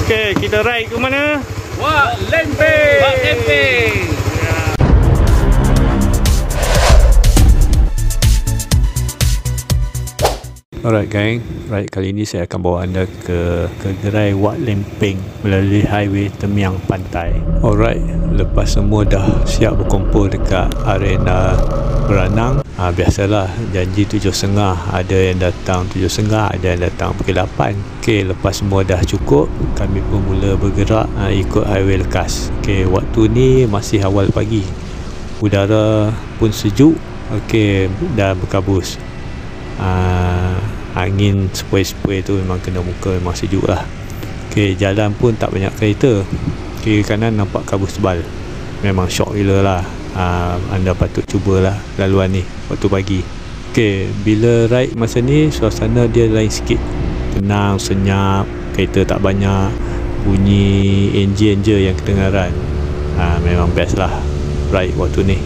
Okey, kita ride ke mana? Wak Lempeng. Wak Lempeng. Alright gang, ride kali ini saya akan bawa anda ke gerai Wak Lempeng melalui highway Temiang Pantai. Alright, lepas semua dah siap berkumpul dekat arena berenang, biasalah janji 7.30, ada yang datang 7.30, ada yang datang pukul 8. Okey, lepas semua dah cukup, kami pun mula bergerak ikut highway lekas. Okey, waktu ni masih awal pagi, udara pun sejuk. Okey, dah berkabus. Angin sepoi-sepoi tu memang kena muka, memang sejuk lah. Okay, jalan pun tak banyak kereta, kiri kanan nampak kabut tebal. Memang syok gila lah. Anda patut cubalah laluan ni waktu pagi. Okay, bila ride masa ni suasana dia lain sikit, tenang, senyap, kereta tak banyak, bunyi enjin je yang kedengaran. Memang best lah ride waktu ni.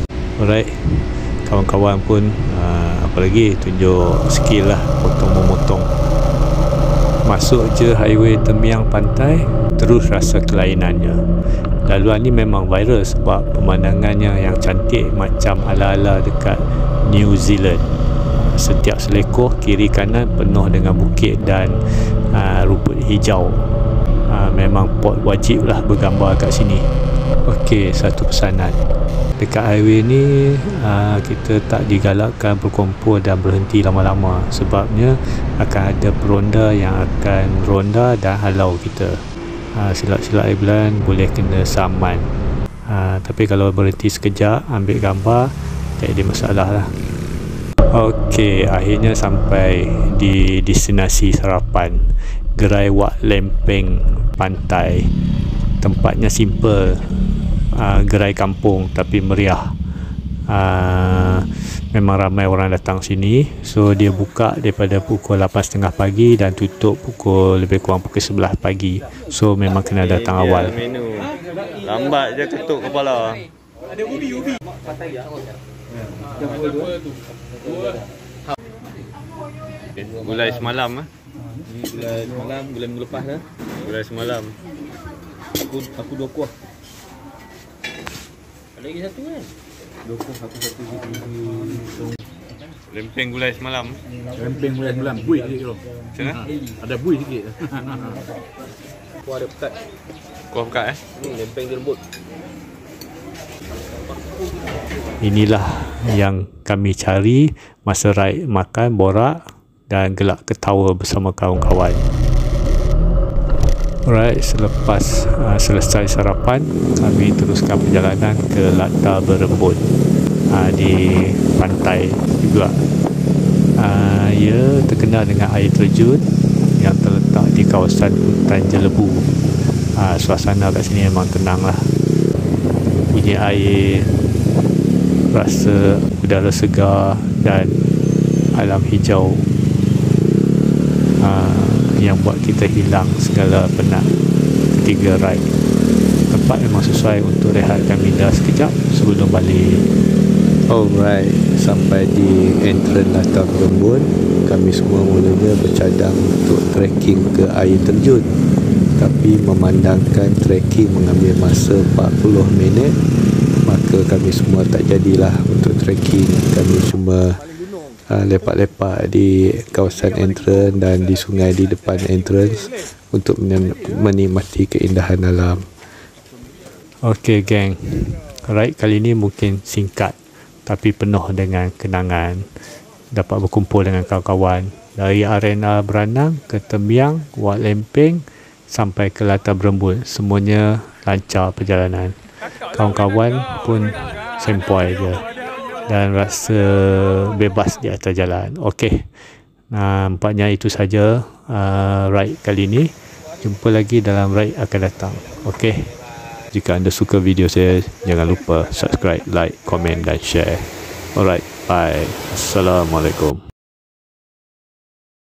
Alright, kawan-kawan pun apalagi tunjuk skill lah potong-memotong. Masuk je highway Temiang Pantai, terus rasa kelainannya. Laluan ni memang viral sebab pemandangannya yang cantik macam ala-ala dekat New Zealand. Setiap selekoh kiri kanan penuh dengan bukit dan rumput hijau. Memang pot wajib lah bergambar kat sini. Okey, satu pesanan. Dekat highway ni kita tak digalakkan berkumpul dan berhenti lama-lama, sebabnya akan ada peronda yang akan ronda dan halau kita. Silap-silap bulan boleh kena saman. Tapi kalau berhenti sekejap ambil gambar, tak ada masalah lah. Okey, akhirnya sampai di destinasi sarapan, gerai Wak Lempeng Pantai. Tempatnya simple, gerai kampung tapi meriah. Memang ramai orang datang sini. So dia buka daripada pukul 8.30 pagi dan tutup pukul lebih kurang pukul 11 pagi. So memang kena datang awal. Menu lambat je ketuk kepala. Ada ubi. Gulai semalam Gulai semalam, gulai minggu lepas dah. Gulai semalam. Aku 2 kuah. Ada lagi satu kan? 2 kuah, satu. Lempeng gulai semalam. Lempeng gulai semalam, buih sikit tu. Macam mana? Ada buih sikit. Kuah ada pekat. Kuah pekat Lempeng dia lembut. Inilah yang kami cari masa ride, makan, borak dan gelak ketawa bersama kawan-kawan. Alright, selepas selesai sarapan, kami teruskan perjalanan ke latar berembun di pantai juga. Ia terkenal dengan air terjun yang terletak di kawasan hutan Jelebu. Suasana kat sini memang tenang lah. Bunyi air, rasa udara segar dan alam hijau yang buat kita hilang segala penat ketiga ride. Tempat memang sesuai untuk rehatkan minda sekejap sebelum balik. Alright, sampai di entrance latar berembun, kami semua mulanya bercadang untuk trekking ke air terjun. Tapi memandangkan trekking mengambil masa 40 minit, maka kami semua tak jadilah untuk trekking. Kami cuma lepak-lepak di kawasan entrance dan di sungai di depan entrance untuk menikmati keindahan alam. Okey geng, ride kali ni mungkin singkat tapi penuh dengan kenangan. Dapat berkumpul dengan kawan-kawan dari arena berenang ke Temiang, Wak Lempeng sampai ke latar berembun. Semuanya lancar perjalanan. Kawan-kawan pun sempoi je dan rasa bebas di atas jalan. Okey, nampaknya itu saja ride kali ini. Jumpa lagi dalam ride akan datang. Okey, jika anda suka video saya, jangan lupa subscribe, like, komen dan share. Alright, bye. Assalamualaikum.